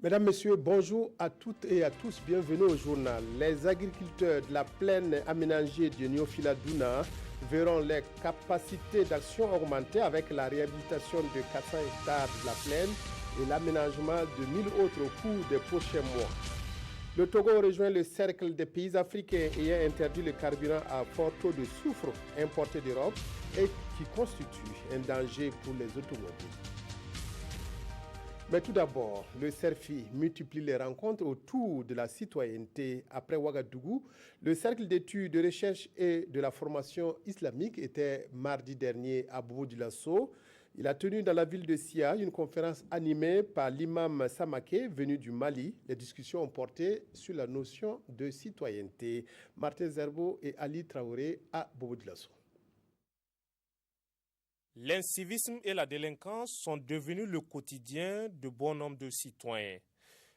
Mesdames, Messieurs, bonjour à toutes et à tous. Bienvenue au journal. Les agriculteurs de la plaine aménagée de Niofila-Douna verront les capacités d'action augmenter avec la réhabilitation de 400 hectares de la plaine et l'aménagement de 1000 autres au cours des prochains mois. Le Togo rejoint le cercle des pays africains ayant interdit le carburant à fort taux de soufre importé d'Europe et qui constitue un danger pour les automobiles. Mais tout d'abord, le CERFI multiplie les rencontres autour de la citoyenneté. Après Ouagadougou, le cercle d'études, de recherche et de la formation islamique était mardi dernier à Bobo-Dioulasso. Il a tenu dans la ville de Sia une conférence animée par l'imam Samaké venu du Mali. Les discussions ont porté sur la notion de citoyenneté. Martin Zerbo et Ali Traoré à Bobo-Dioulasso. L'incivisme et la délinquance sont devenus le quotidien de bon nombre de citoyens.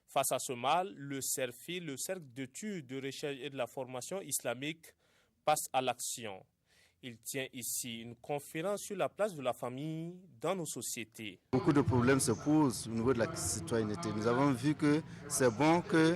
Face à ce mal, le CERFI, le Cercle d'études, de recherche et de la formation islamique, passe à l'action. Il tient ici une conférence sur la place de la famille dans nos sociétés. Beaucoup de problèmes se posent au niveau de la citoyenneté. Nous avons vu que c'est bon que,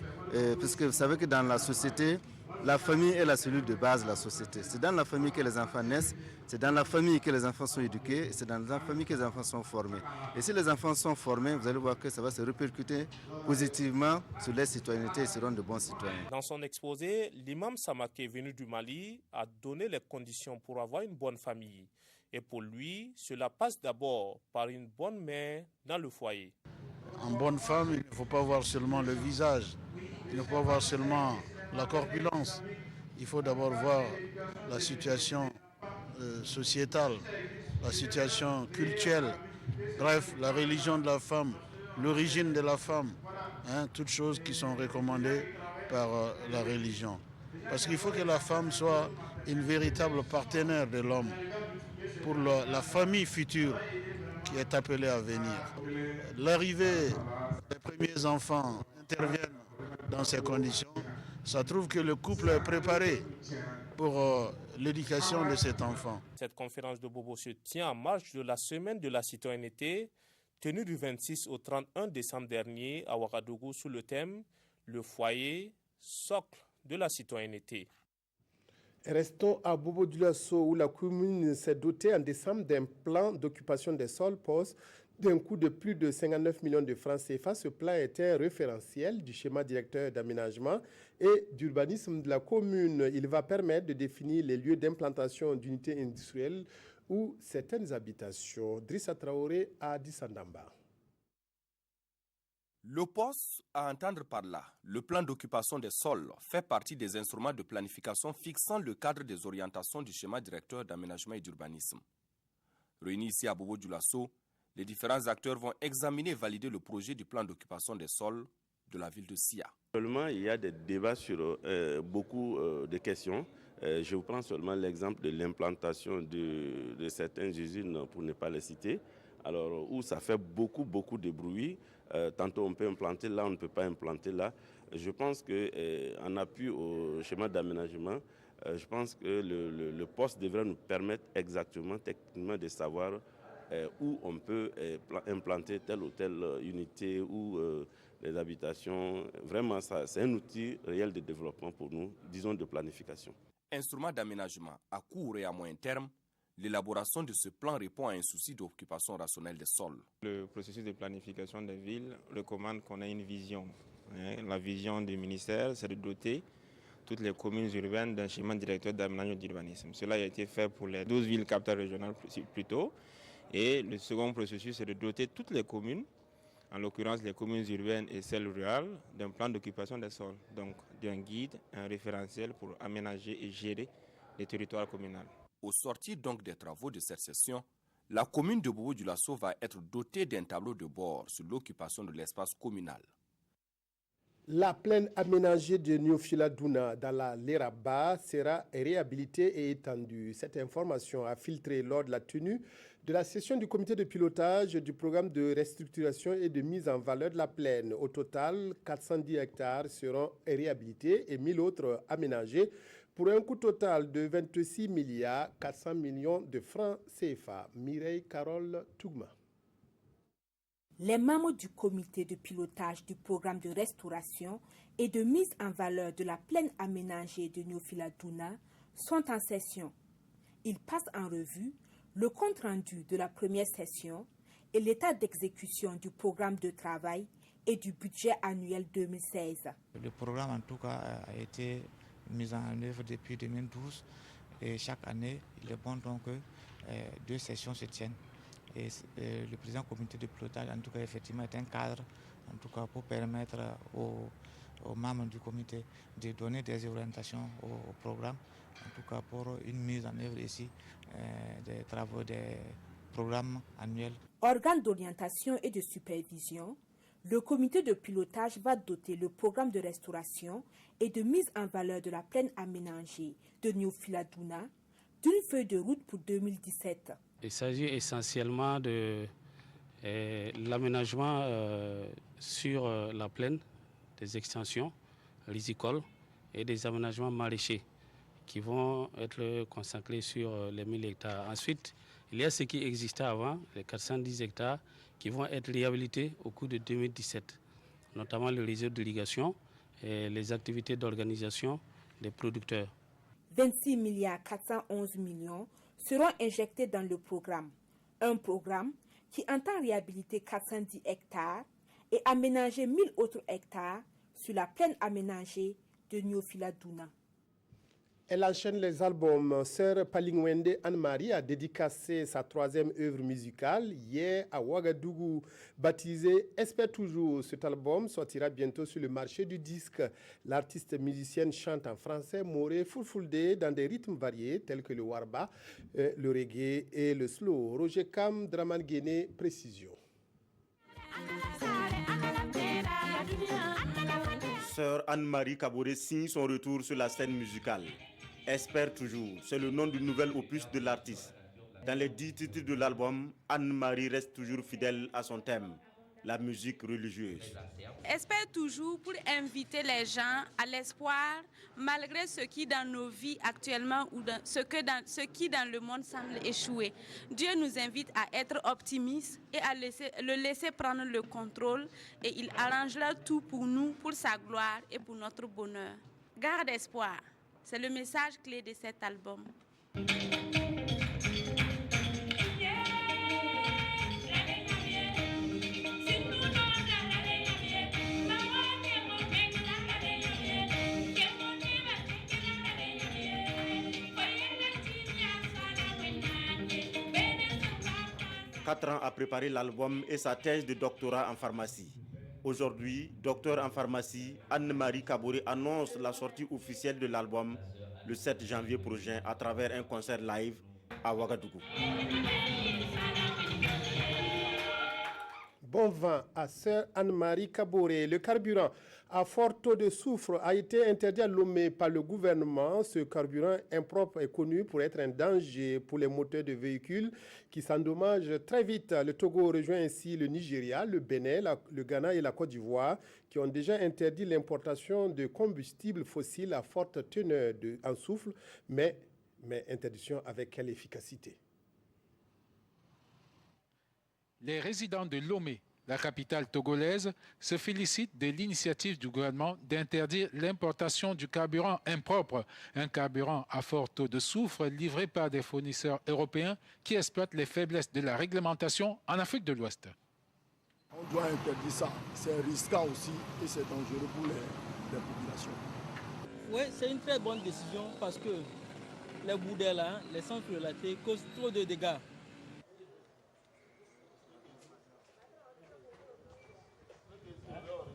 puisque vous savez que dans la société, la famille est la cellule de base de la société. C'est dans la famille que les enfants naissent, c'est dans la famille que les enfants sont éduqués, et c'est dans la famille que les enfants sont formés. Et si les enfants sont formés, vous allez voir que ça va se répercuter positivement sur les citoyennetés et seront de bons citoyens. Dans son exposé, l'imam Samaké, venu du Mali, a donné les conditions pour avoir une bonne famille. Et pour lui, cela passe d'abord par une bonne mère dans le foyer. En bonne femme, il ne faut pas voir seulement le visage, il ne faut pas voir seulement la corpulence. Il faut d'abord voir la situation sociétale, la situation culturelle, bref, la religion de la femme, l'origine de la femme, toutes choses qui sont recommandées par la religion. Parce qu'il faut que la femme soit une véritable partenaire de l'homme pour la famille future qui est appelée à venir. L'arrivée des premiers enfants interviennent dans ces conditions. Ça trouve que le couple est préparé pour l'éducation de cet enfant. Cette conférence de Bobo se tient en marge de la semaine de la citoyenneté tenue du 26 au 31 décembre dernier à Ouagadougou sous le thème « Le foyer, socle de la citoyenneté ». Restons à Bobo-Dioulasso où la commune s'est dotée en décembre d'un plan d'occupation des sols POS d'un coût de plus de 59 millions de francs CFA. Ce plan était un référentiel du schéma directeur d'aménagement et d'urbanisme de la commune. Il va permettre de définir les lieux d'implantation d'unités industrielles ou certaines habitations. Drissa Traoré à Dissandamba. Le POS, à entendre par là, le plan d'occupation des sols, fait partie des instruments de planification fixant le cadre des orientations du schéma directeur d'aménagement et d'urbanisme. Réunis ici à Bobo-Dioulasso, les différents acteurs vont examiner et valider le projet du plan d'occupation des sols de la ville de Sia. Seulement, il y a des débats sur beaucoup de questions. Je vous prends seulement l'exemple de l'implantation de certaines usines, pour ne pas les citer. Alors, où ça fait beaucoup de bruit. Tantôt on peut implanter là, on ne peut pas implanter là. Je pense qu'en appui au schéma d'aménagement, je pense que le poste devrait nous permettre exactement, techniquement, de savoir où on peut implanter telle ou telle unité ou les habitations. Vraiment, c'est un outil réel de développement pour nous, disons de planification. Instrument d'aménagement à court et à moyen terme, l'élaboration de ce plan répond à un souci d'occupation rationnelle des sols. Le processus de planification des villes recommande qu'on ait une vision. La vision du ministère, c'est de doter toutes les communes urbaines d'un schéma directeur d'aménagement et d'urbanisme. Cela a été fait pour les 12 villes capitales régionales plus tôt. Et le second processus, c'est de doter toutes les communes, en l'occurrence les communes urbaines et celles rurales, d'un plan d'occupation des sols, donc d'un guide, un référentiel pour aménager et gérer les territoires communaux. Au sortir donc des travaux de cette session, la commune de Bobo-Dioulasso va être dotée d'un tableau de bord sur l'occupation de l'espace communal. La plaine aménagée de Niofila-Douna dans la Léraba sera réhabilitée et étendue. Cette information a filtré lors de la tenue de la session du comité de pilotage du programme de restructuration et de mise en valeur de la plaine. Au total, 410 hectares seront réhabilités et 1000 autres aménagés pour un coût total de 26 milliards 400 millions de francs CFA. Mireille Carole Tougma. Les membres du comité de pilotage du programme de restauration et de mise en valeur de la plaine aménagée de Niofila-Douna sont en session. Ils passent en revue le compte-rendu de la première session et l'état d'exécution du programme de travail et du budget annuel 2016. Le programme, en tout cas, a été mis en œuvre depuis 2012 et chaque année, il est bon donc que 2 sessions se tiennent. Et le président du comité de pilotage, en tout cas, effectivement, est un cadre, en tout cas, pour permettre aux membres du comité de donner des orientations au programme, en tout cas pour une mise en œuvre ici des travaux, des programmes annuels. Organe d'orientation et de supervision, le comité de pilotage va doter le programme de restauration et de mise en valeur de la plaine aménagée de Niofila-Douna d'une feuille de route pour 2017. Il s'agit essentiellement de l'aménagement sur la plaine, des extensions rizicoles et des aménagements maraîchers qui vont être consacrés sur les 1000 hectares. Ensuite, il y a ce qui existait avant, les 410 hectares, qui vont être réhabilités au cours de 2017, notamment le réseau d'irrigation et les activités d'organisation des producteurs. 26 milliards 411 millions seront injectés dans le programme. Un programme qui entend réhabiliter 410 hectares et aménager 1000 autres hectares sur la plaine aménagée de Niofila-Douna. Elle enchaîne les albums. Sœur Palingwende Anne-Marie a dédicacé sa 3e œuvre musicale hier à Ouagadougou. Baptisé Espère toujours, cet album sortira bientôt sur le marché du disque. L'artiste musicienne chante en français, moré, fulfulde dans des rythmes variés tels que le warba, le reggae et le slow. Roger Kam, Draman Guéné, précision. Sœur Anne-Marie Kaboré signe son retour sur la scène musicale. Espère toujours, c'est le nom du nouvel opus de l'artiste. Dans les 10 titres de l'album, Anne-Marie reste toujours fidèle à son thème, la musique religieuse. Espère toujours pour inviter les gens à l'espoir, malgré ce qui dans nos vies actuellement ou ce qui dans le monde semble échouer. Dieu nous invite à être optimistes et à le laisser prendre le contrôle et il arrangera tout pour nous, pour sa gloire et pour notre bonheur. Garde espoir, c'est le message clé de cet album. Quatre ans à préparer l'album et sa thèse de doctorat en pharmacie. Aujourd'hui, docteur en pharmacie, Anne-Marie Kaboré annonce la sortie officielle de l'album le 7 janvier prochain à travers un concert live à Ouagadougou. Bon vent à sœur Anne-Marie Kaboré. Le carburant à fort taux de soufre a été interdit à Lomé par le gouvernement. Ce carburant impropre est connu pour être un danger pour les moteurs de véhicules qui s'endommagent très vite. Le Togo rejoint ainsi le Nigeria, le Bénin, le Ghana et la Côte d'Ivoire qui ont déjà interdit l'importation de combustibles fossiles à forte teneur en soufre, mais interdiction avec quelle efficacité? Les résidents de Lomé, la capitale togolaise, se félicitent de l'initiative du gouvernement d'interdire l'importation du carburant impropre, un carburant à fort taux de soufre livré par des fournisseurs européens qui exploitent les faiblesses de la réglementation en Afrique de l'Ouest. On doit interdire ça. C'est risquant aussi et c'est dangereux pour les populations. Oui, c'est une très bonne décision parce que les boudins là, les centres relatés causent trop de dégâts.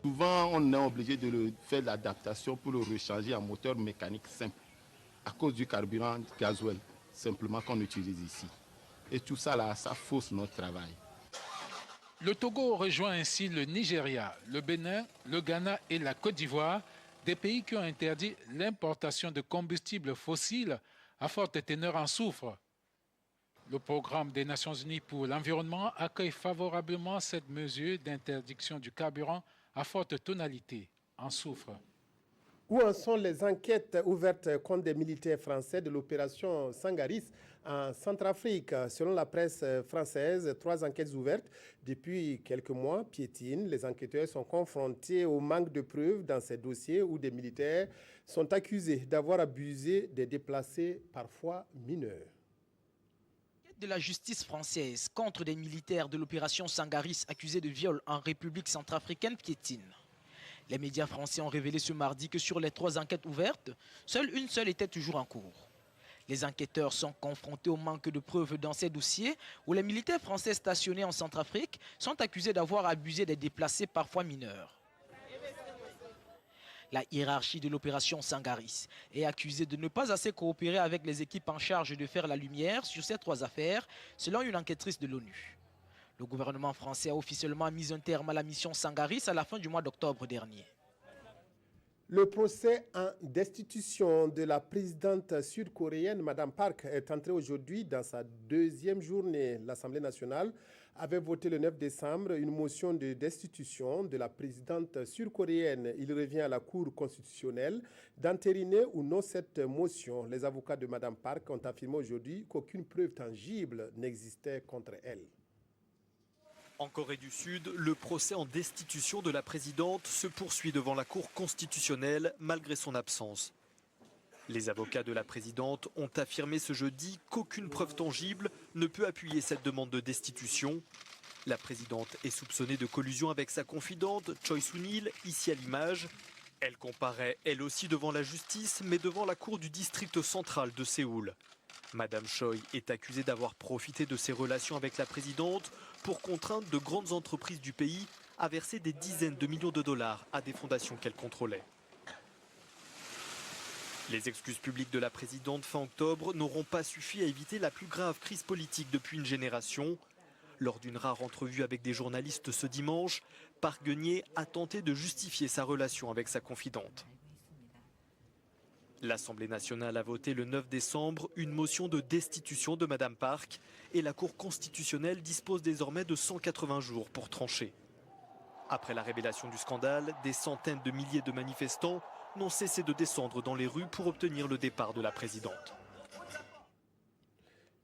Souvent, on est obligé de faire l'adaptation pour le recharger en moteur mécanique simple à cause du carburant gasoil simplement qu'on utilise ici. Et tout ça, là, ça fausse notre travail. Le Togo rejoint ainsi le Nigeria, le Bénin, le Ghana et la Côte d'Ivoire, des pays qui ont interdit l'importation de combustibles fossiles à forte teneur en soufre. Le programme des Nations Unies pour l'environnement accueille favorablement cette mesure d'interdiction du carburant à forte tonalité en soufre. Où en sont les enquêtes ouvertes contre des militaires français de l'opération Sangaris en Centrafrique? Selon la presse française, 3 enquêtes ouvertes depuis quelques mois piétinent. Les enquêteurs sont confrontés au manque de preuves dans ces dossiers où des militaires sont accusés d'avoir abusé des déplacés, parfois mineurs. De la justice française contre des militaires de l'opération Sangaris accusés de viol en République centrafricaine piétine. Les médias français ont révélé ce mardi que sur les 3 enquêtes ouvertes, une seule était toujours en cours. Les enquêteurs sont confrontés au manque de preuves dans ces dossiers où les militaires français stationnés en Centrafrique sont accusés d'avoir abusé des déplacés parfois mineurs. La hiérarchie de l'opération Sangaris est accusée de ne pas assez coopérer avec les équipes en charge de faire la lumière sur ces 3 affaires, selon une enquêtrice de l'ONU. Le gouvernement français a officiellement mis un terme à la mission Sangaris à la fin du mois d'octobre dernier. Le procès en destitution de la présidente sud-coréenne, Mme Park, est entré aujourd'hui dans sa 2e journée. L'Assemblée nationale avait voté le 9 décembre une motion de destitution de la présidente sud-coréenne. Il revient à la Cour constitutionnelle d'entériner ou non cette motion. Les avocats de Mme Park ont affirmé aujourd'hui qu'aucune preuve tangible n'existait contre elle. En Corée du Sud, le procès en destitution de la présidente se poursuit devant la Cour constitutionnelle malgré son absence. Les avocats de la présidente ont affirmé ce jeudi qu'aucune preuve tangible ne peut appuyer cette demande de destitution. La présidente est soupçonnée de collusion avec sa confidente Choi Soon-il, ici à l'image. Elle comparaît elle aussi devant la justice, mais devant la Cour du district central de Séoul. Madame Choi est accusée d'avoir profité de ses relations avec la présidente pour contraindre de grandes entreprises du pays à verser des dizaines de millions de dollars à des fondations qu'elle contrôlait. Les excuses publiques de la présidente fin octobre n'auront pas suffi à éviter la plus grave crise politique depuis une génération. Lors d'une rare entrevue avec des journalistes ce dimanche, Park Geun-hye a tenté de justifier sa relation avec sa confidente. L'Assemblée nationale a voté le 9 décembre une motion de destitution de Mme Park et la Cour constitutionnelle dispose désormais de 180 jours pour trancher. Après la révélation du scandale, des centaines de milliers de manifestants n'ont cessé de descendre dans les rues pour obtenir le départ de la présidente.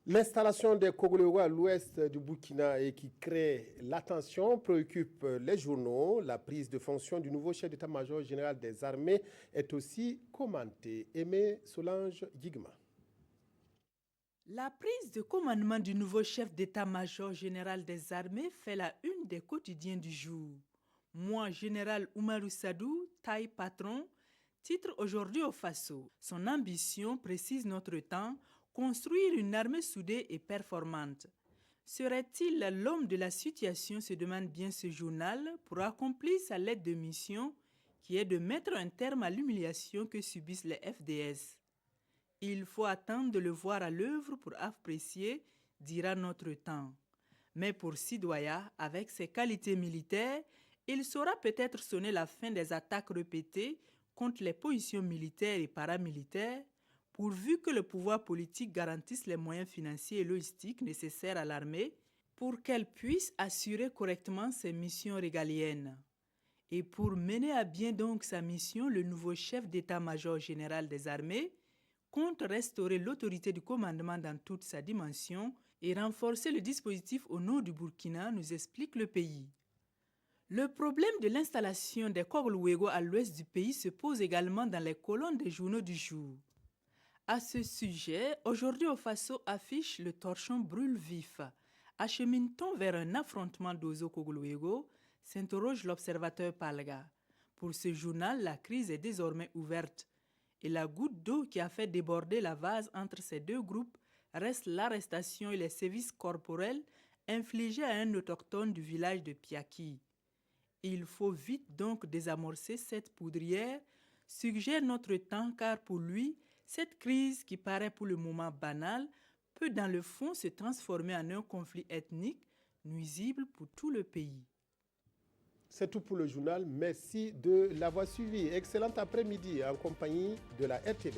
L'installation des Congolais à l'ouest du Burkina et qui crée l'attention préoccupe les journaux. La prise de fonction du nouveau chef d'état-major général des armées est aussi commentée. Aimé Solange Guigma. La prise de commandement du nouveau chef d'état-major général des armées fait la une des quotidiens du jour. Moi, général Oumarou Sadou, taille patron, titre aujourd'hui au Faso. Son ambition, précise notre temps, construire une armée soudée et performante. Serait-il l'homme de la situation, se demande bien ce journal, pour accomplir sa lettre de mission qui est de mettre un terme à l'humiliation que subissent les FDS. Il faut attendre de le voir à l'œuvre pour apprécier, dira notre temps. Mais pour Sidoya, avec ses qualités militaires, il saura peut-être sonner la fin des attaques répétées contre les positions militaires et paramilitaires, pourvu que le pouvoir politique garantisse les moyens financiers et logistiques nécessaires à l'armée pour qu'elle puisse assurer correctement ses missions régaliennes. Et pour mener à bien donc sa mission, le nouveau chef d'état-major général des armées compte restaurer l'autorité du commandement dans toute sa dimension et renforcer le dispositif au nord du Burkina, nous explique le pays. Le problème de l'installation des Kogluwego à l'ouest du pays se pose également dans les colonnes des journaux du jour. À ce sujet, aujourd'hui au Faso affiche le torchon brûle vif. Achemine-t-on vers un affrontement d'Ozo-Kogluwego, s'interroge l'observateur Palga. Pour ce journal, la crise est désormais ouverte et la goutte d'eau qui a fait déborder la vase entre ces deux groupes reste l'arrestation et les sévices corporels infligés à un autochtone du village de Piaki. Il faut vite donc désamorcer cette poudrière, suggère notre temps, car pour lui, cette crise qui paraît pour le moment banale peut dans le fond se transformer en un conflit ethnique nuisible pour tout le pays. C'est tout pour le journal. Merci de l'avoir suivi. Excellent après-midi en compagnie de la RTB.